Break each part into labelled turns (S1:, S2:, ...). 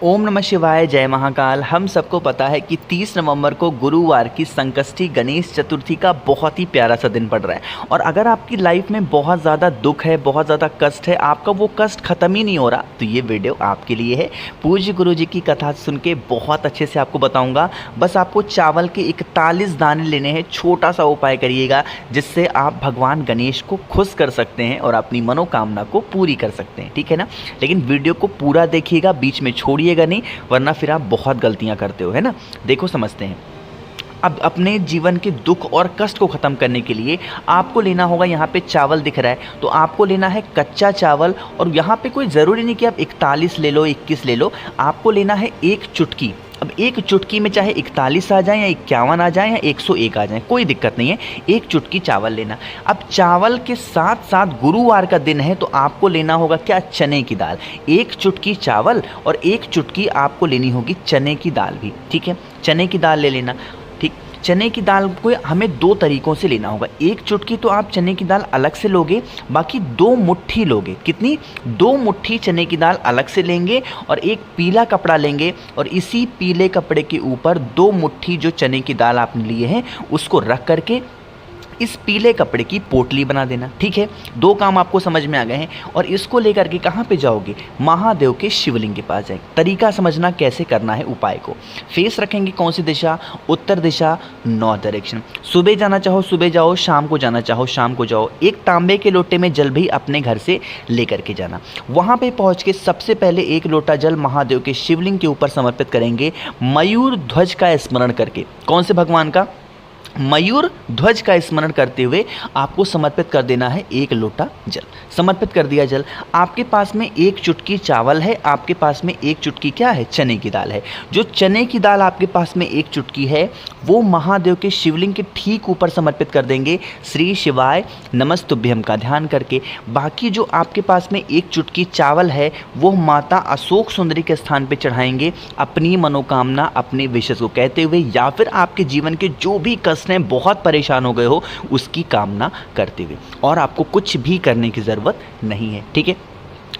S1: ओम नमः शिवाय, जय महाकाल। हम सबको पता है कि 30 नवंबर को गुरुवार की संकष्टी गणेश चतुर्थी का बहुत ही प्यारा सा दिन पड़ रहा है। और अगर आपकी लाइफ में बहुत ज़्यादा दुख है, बहुत ज़्यादा कष्ट है, आपका वो कष्ट ख़त्म ही नहीं हो रहा, तो ये वीडियो आपके लिए है। पूज्य गुरु जी की कथा सुन के बहुत अच्छे से आपको बताऊँगा। बस आपको चावल के 41 दाने लेने हैं। छोटा सा उपाय करिएगा जिससे आप भगवान गणेश को खुश कर सकते हैं और अपनी मनोकामना को पूरी कर सकते हैं, ठीक है ना। लेकिन वीडियो को पूरा देखिएगा, बीच में छोड़िएगा नहीं, वरना फिर आप बहुत गलतियां करते हो, है ना। देखो, समझते हैं। अब अपने जीवन के दुख और कष्ट को ख़त्म करने के लिए आपको लेना होगा, यहाँ पे चावल दिख रहा है तो आपको लेना है कच्चा चावल। और यहाँ पे कोई ज़रूरी नहीं कि आप 41 ले लो, 21 ले लो, आपको लेना है एक चुटकी। अब एक चुटकी में चाहे 41 आ जाए या 51 आ जाए या 101 आ जाए, कोई दिक्कत नहीं है, एक चुटकी चावल लेना। अब चावल के साथ साथ गुरुवार का दिन है तो आपको लेना होगा क्या, चने की दाल। एक चुटकी चावल और एक चुटकी आपको लेनी होगी चने की दाल भी, ठीक है। चने की दाल ले लेना, ठीक। चने की दाल को हमें 2 तरीक़ों से लेना होगा। एक चुटकी तो आप चने की दाल अलग से लोगे, बाकी 2 मुट्ठी लोगे। कितनी? 2 मुट्ठी चने की दाल अलग से लेंगे और एक पीला कपड़ा लेंगे और इसी पीले कपड़े के ऊपर 2 मुट्ठी जो चने की दाल आपने लिए हैं उसको रख करके इस पीले कपड़े की पोटली बना देना, ठीक है। 2 काम आपको समझ में आ गए हैं। और इसको लेकर के कहाँ पे जाओगे? महादेव के शिवलिंग के पास जाएंगे। तरीका समझना कैसे करना है उपाय को। फेस रखेंगे कौन सी दिशा? उत्तर दिशा, नॉर्थ डायरेक्शन। सुबह जाना चाहो सुबह जाओ, शाम को जाना चाहो शाम को जाओ। एक तांबे के लोटे में जल भी अपने घर से लेकर के जाना। वहाँ पे पहुँच के सबसे पहले 1 लोटा जल महादेव के शिवलिंग के ऊपर समर्पित करेंगे, मयूर ध्वज का स्मरण करके। कौन से भगवान का? मयूर ध्वज का स्मरण करते हुए आपको समर्पित कर देना है 1 लोटा जल। समर्पित कर दिया जल। आपके पास में 1 चुटकी चावल है, आपके पास में 1 चुटकी क्या है? चने की दाल है। जो चने की दाल आपके पास में 1 चुटकी है वो महादेव के शिवलिंग के ठीक ऊपर समर्पित कर देंगे, श्री शिवाय नमस्तुभ्यम का ध्यान करके। बाकी जो आपके पास में 1 चुटकी चावल है वो माता अशोक सुंदरी के स्थान पर चढ़ाएंगे, अपनी मनोकामना, अपने विशेष को कहते हुए, या फिर आपके जीवन के जो भी में बहुत परेशान हो गए हो उसकी कामना करते हुए। और आपको कुछ भी करने की जरूरत नहीं है, ठीक है।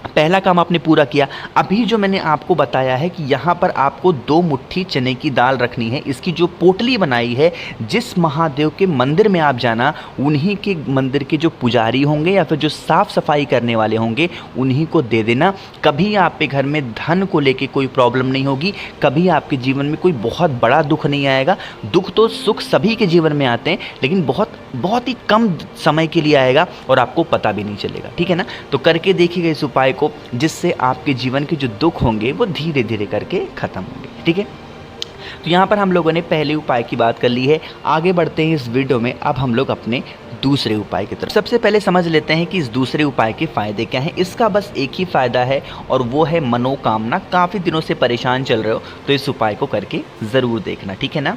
S1: पहला काम आपने पूरा किया। अभी जो मैंने आपको बताया है कि यहाँ पर आपको 2 मुट्ठी चने की दाल रखनी है। इसकी जो पोटली बनाई है, जिस महादेव के मंदिर में आप जाना, उन्हीं के मंदिर के जो पुजारी होंगे या फिर जो साफ़ सफाई करने वाले होंगे उन्हीं को दे देना। कभी आपके घर में धन को लेके कोई प्रॉब्लम नहीं होगी, कभी आपके जीवन में कोई बहुत बड़ा दुख नहीं आएगा। दुख तो सुख सभी के जीवन में आते हैं, लेकिन बहुत ही कम समय के लिए आएगा और आपको पता भी नहीं चलेगा, ठीक है ना। तो करके देखिएगा इस उपाय को, जिससे आपके जीवन के जो दुख होंगे वो धीरे धीरे करके खत्म होंगे, ठीक है। तो यहाँ पर हम लोगों ने पहले उपाय की बात कर ली है। आगे बढ़ते हैं इस वीडियो में। अब हम लोग अपने दूसरे उपाय की तरफ। सबसे पहले समझ लेते हैं कि इस दूसरे उपाय के फ़ायदे क्या हैं। इसका बस एक ही फ़ायदा है और वो है मनोकामना। काफ़ी दिनों से परेशान चल रहे हो तो इस उपाय को करके ज़रूर देखना, ठीक है ना।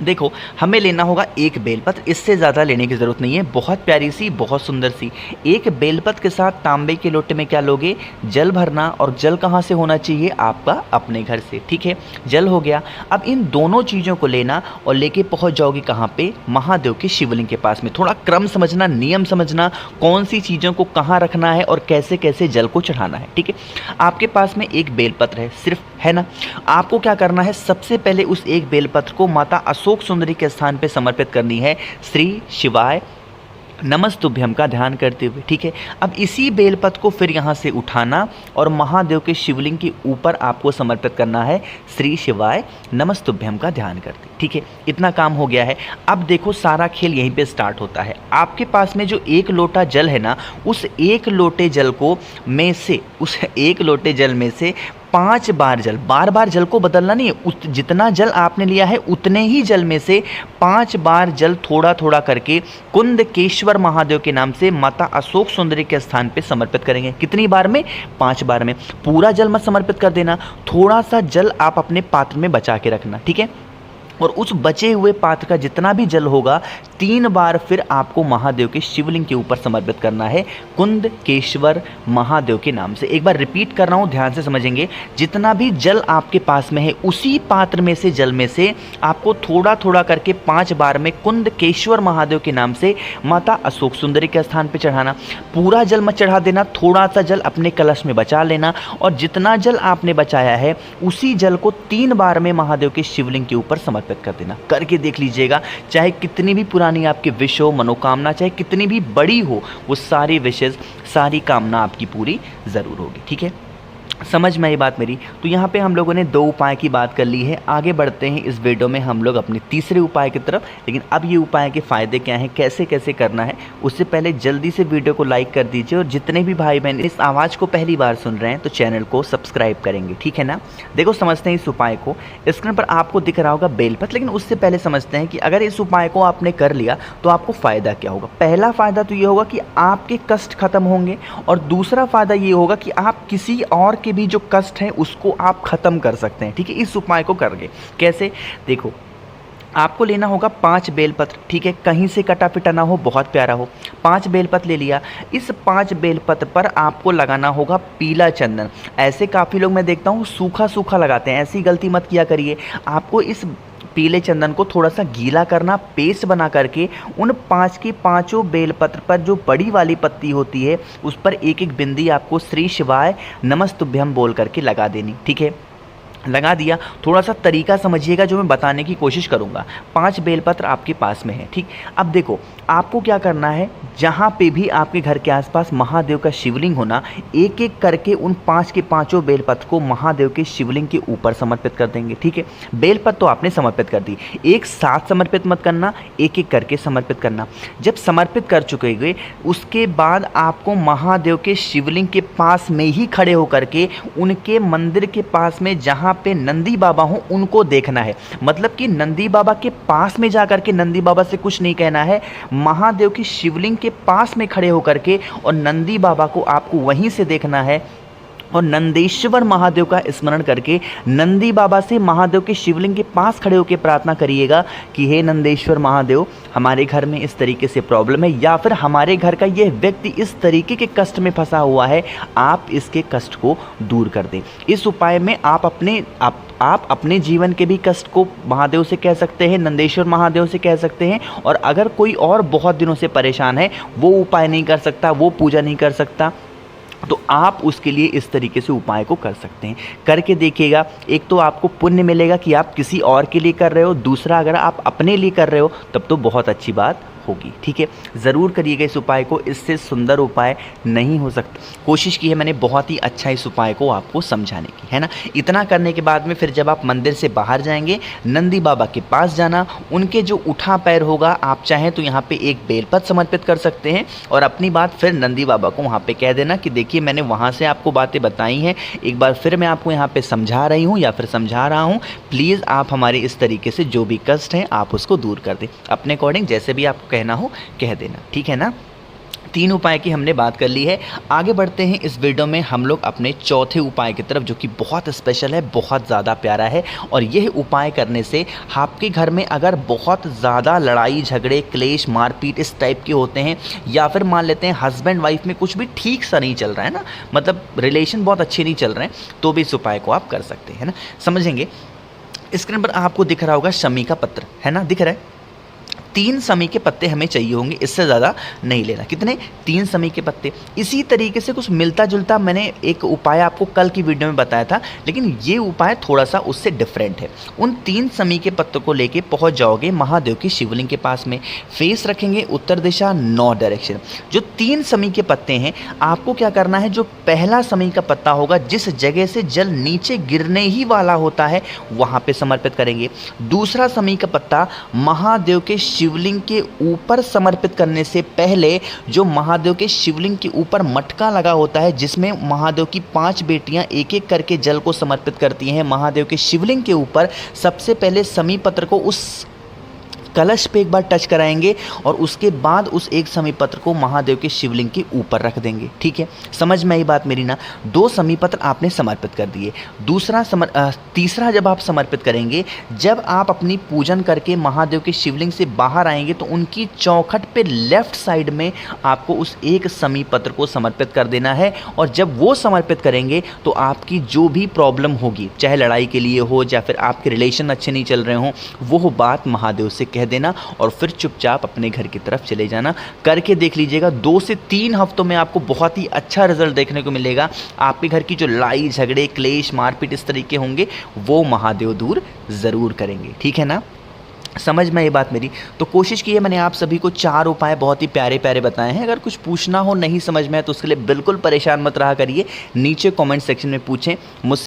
S1: देखो, हमें लेना होगा 1 बेलपत्र, इससे ज़्यादा लेने की ज़रूरत नहीं है। बहुत प्यारी सी, बहुत सुंदर सी 1 बेलपत्र के साथ तांबे के लोटे में क्या लोगे? जल भरना। और जल कहाँ से होना चाहिए? आपका अपने घर से, ठीक है। जल हो गया। अब इन दोनों चीज़ों को लेना और लेके पहुँच जाओगे कहाँ पे? महादेव के शिवलिंग के पास में। थोड़ा क्रम समझना, नियम समझना, कौन सी चीज़ों को कहाँ रखना है और कैसे कैसे जल को चढ़ाना है, ठीक है। आपके पास में 1 बेलपत्र है सिर्फ, है ना। आपको क्या करना है? सबसे पहले उस 1 बेलपत्र को माता अशोक सुंदरी के स्थान पे समर्पित करनी है, श्री शिवाय नमस्तुभ्यम का ध्यान करते हुए, ठीक है। अब इसी बेलपत्र को फिर यहाँ से उठाना और महादेव के शिवलिंग के ऊपर आपको समर्पित करना है, श्री शिवाय नमस्तुभ्यम का ध्यान करते, ठीक है। इतना काम हो गया है। अब देखो, सारा खेल यहीं पे स्टार्ट होता है। आपके पास में जो 1 लोटा जल है ना, उस 1 लोटे जल को में से, उस 1 लोटे जल में से 5 बार जल, बार बार जल को बदलना नहीं है। जितना जल आपने लिया है उतने ही जल में से 5 बार जल थोड़ा थोड़ा करके कुंदकेश्वर महादेव के नाम से माता अशोक सुंदरी के स्थान पे समर्पित करेंगे। कितनी बार में? 5 बार में। पूरा जल मत समर्पित कर देना, थोड़ा सा जल आप अपने पात्र में बचा के रखना, ठीक है। और उस बचे हुए पात्र का जितना भी जल होगा 3 बार फिर आपको महादेव के शिवलिंग के ऊपर समर्पित करना है, कुंदकेश्वर महादेव के नाम से। एक बार रिपीट कर रहा हूँ, ध्यान से समझेंगे। जितना भी जल आपके पास में है उसी पात्र में से जल में से आपको थोड़ा थोड़ा करके 5 बार में कुंदकेश्वर महादेव के नाम से माता अशोक सुंदरी के स्थान पर चढ़ाना। पूरा जल मत चढ़ा देना, थोड़ा सा जल अपने कलश में बचा लेना और जितना जल आपने बचाया है उसी जल को 3 बार में महादेव के शिवलिंग के ऊपर समर्पित कर देना। करके देख लीजिएगा, चाहे कितनी भी पुरानी आपकी विश हो, मनोकामना चाहे कितनी भी बड़ी हो, वो सारी विशेष, सारी कामना आपकी पूरी जरूर होगी। ठीक है, समझ में आई बात मेरी? तो यहाँ पे हम लोगों ने 2 उपाय की बात कर ली है। आगे बढ़ते हैं इस वीडियो में हम लोग अपने तीसरे उपाय की तरफ। लेकिन अब ये उपाय के फ़ायदे क्या हैं, कैसे कैसे करना है, उससे पहले जल्दी से वीडियो को लाइक कर दीजिए और जितने भी भाई बहन इस आवाज़ को पहली बार सुन रहे हैं तो चैनल को सब्सक्राइब करेंगे। ठीक है ना? देखो, समझते हैं इस उपाय को। स्क्रीन पर आपको दिख रहा होगा बेलपत्र, लेकिन उससे पहले समझते हैं कि अगर इस उपाय को आपने कर लिया तो आपको फ़ायदा क्या होगा। पहला फ़ायदा तो ये होगा कि आपके कष्ट खत्म होंगे और दूसरा फ़ायदा ये होगा कि आप किसी और के भी जो कष्ट है उसको आप खत्म कर सकते हैं। ठीक है, इस उपाय को करके कैसे, देखो, आपको लेना होगा 5 बेलपत्र। ठीक है, कहीं से कटा पिटा ना हो, बहुत प्यारा हो। 5 बेलपत्र ले लिया। इस 5 बेलपत्र पर आपको लगाना होगा पीला चंदन। ऐसे काफ़ी लोग मैं देखता हूँ सूखा सूखा लगाते हैं, ऐसी गलती मत किया करिए। आपको इस पीले चंदन को थोड़ा सा गीला करना, पेस्ट बना करके उन 5 की 5 बेलपत्र पर जो बड़ी वाली पत्ती होती है उस पर एक एक बिंदी आपको श्री शिवाय नमस्तुभ्यम बोल करके लगा देनी। ठीक है, लगा दिया। थोड़ा सा तरीका समझिएगा जो मैं बताने की कोशिश करूँगा। 5 बेलपत्र आपके पास में है। ठीक, अब देखो आपको क्या करना है, जहाँ पे भी आपके घर के आसपास महादेव का शिवलिंग होना, एक एक करके उन 5 के 5 बेलपत्र को महादेव के शिवलिंग के ऊपर समर्पित कर देंगे। ठीक है, बेलपत्र तो आपने समर्पित कर दी, एक साथ समर्पित मत करना, एक एक करके समर्पित करना। जब समर्पित कर चुके उसके बाद आपको महादेव के शिवलिंग के पास में ही खड़े होकर के उनके मंदिर के पास में जहाँ पे नंदी बाबा हो उनको देखना है। मतलब कि नंदी बाबा के पास में जाकर के नंदी बाबा से कुछ नहीं कहना है, महादेव की शिवलिंग के पास में खड़े होकर के और नंदी बाबा को आपको वहीं से देखना है और नंदेश्वर महादेव का स्मरण करके नंदी बाबा से महादेव के शिवलिंग के पास खड़े होकर प्रार्थना करिएगा कि हे नंदेश्वर महादेव, हमारे घर में इस तरीके से प्रॉब्लम है या फिर हमारे घर का यह व्यक्ति इस तरीके के कष्ट में फंसा हुआ है, आप इसके कष्ट को दूर कर दें। इस उपाय में आप अपने जीवन के भी कष्ट को महादेव से कह सकते हैं, नंदेश्वर महादेव से कह सकते हैं। और अगर कोई और बहुत दिनों से परेशान है, वो उपाय नहीं कर सकता, वो पूजा नहीं कर सकता, तो आप उसके लिए इस तरीके से उपाय को कर सकते हैं। करके देखिएगा, एक तो आपको पुण्य मिलेगा कि आप किसी और के लिए कर रहे हो, दूसरा अगर आप अपने लिए कर रहे हो तब तो बहुत अच्छी बात होगी। ठीक है, ज़रूर करिएगा इस उपाय को, इससे सुंदर उपाय नहीं हो सकता। कोशिश की है मैंने बहुत ही अच्छा इस उपाय को आपको समझाने की, है ना। इतना करने के बाद में फिर जब आप मंदिर से बाहर जाएंगे, नंदी बाबा के पास जाना, उनके जो उठा पैर होगा, आप चाहें तो यहाँ पे एक बेलपत्र समर्पित कर सकते हैं और अपनी बात फिर नंदी बाबा को वहाँ पे कह देना कि देखिए मैंने वहाँ से आपको बातें बताई हैं, एक बार फिर मैं आपको यहाँ पे समझा रही हूँ या फिर समझा रहा हूँ, प्लीज़ आप हमारे इस तरीके से जो भी कष्ट हैं आप उसको दूर कर दें। अपने अकॉर्डिंग जैसे भी आपको कहना हो कह देना। ठीक है ना। 3 उपाय की हमने बात कर ली है। आगे बढ़ते हैं इस वीडियो में हम लोग अपने चौथे उपाय की तरफ, जो कि बहुत स्पेशल है, बहुत ज़्यादा प्यारा है। और यह उपाय करने से आपके घर में अगर बहुत ज़्यादा लड़ाई झगड़े क्लेश मारपीट इस टाइप के होते हैं, या फिर मान लेते हैं हस्बैंड वाइफ में कुछ भी ठीक सा नहीं चल रहा है ना, मतलब रिलेशन बहुत अच्छे नहीं चल रहे हैं, तो भी इस उपाय को आप कर सकते हैं ना। समझेंगे, स्क्रीन पर आपको दिख रहा होगा शमी का पत्र, है ना, दिख रहा है। 3 शमी के पत्ते हमें चाहिए होंगे, इससे ज़्यादा नहीं लेना। कितने? 3 शमी के पत्ते। इसी तरीके से कुछ मिलता जुलता मैंने एक उपाय आपको कल की वीडियो में बताया था, लेकिन ये उपाय थोड़ा सा उससे डिफरेंट है। उन 3 शमी के पत्तों को लेके पहुंच जाओगे महादेव की शिवलिंग के पास में, फेस रखेंगे उत्तर दिशा, नॉर्थ डायरेक्शन। जो 3 शमी के पत्ते हैं, आपको क्या करना है, जो पहला शमी का पत्ता होगा, जिस जगह से जल नीचे गिरने ही वाला होता है वहाँ पे समर्पित करेंगे। दूसरा शमी का पत्ता महादेव के शिवलिंग के ऊपर समर्पित करने से पहले, जो महादेव के शिवलिंग के ऊपर मटका लगा होता है, जिसमें महादेव की 5 बेटियां एक एक करके जल को समर्पित करती हैं महादेव के शिवलिंग के ऊपर, सबसे पहले शमी पत्र को उस कलश पे एक बार टच कराएंगे और उसके बाद उस एक समी पत्र को महादेव के शिवलिंग के ऊपर रख देंगे। ठीक है, समझ में आई बात मेरी ना। 2 समी पत्र आपने समर्पित कर दिए। तीसरा जब आप समर्पित करेंगे, जब आप अपनी पूजन करके महादेव के शिवलिंग से बाहर आएंगे तो उनकी चौखट पे लेफ्ट साइड में आपको उस एक समी पत्र को समर्पित कर देना है। और जब वो समर्पित करेंगे तो आपकी जो भी प्रॉब्लम होगी, चाहे लड़ाई के लिए हो या फिर आपके रिलेशन अच्छे नहीं चल रहे हों, वो बात महादेव से कह देना और फिर चुपचाप अपने घर की तरफ चले जाना। करके देख लीजिएगा, 2 से 3 हफ्तों में आपको बहुत ही अच्छा रिजल्ट देखने को मिलेगा। आपके घर की जो लड़ाई झगड़े क्लेश मारपीट इस तरीके होंगे वो महादेव दूर ज़रूर करेंगे। ठीक है ना, समझ में ये बात मेरी। तो कोशिश की है मैंने आप सभी को 4 उपाय बहुत ही प्यारे प्यारे बताए हैं। अगर कुछ पूछना हो नहीं समझ में है तो उसके लिए बिल्कुल परेशान मत रहा करिए, नीचे कमेंट सेक्शन में पूछें मुझसे।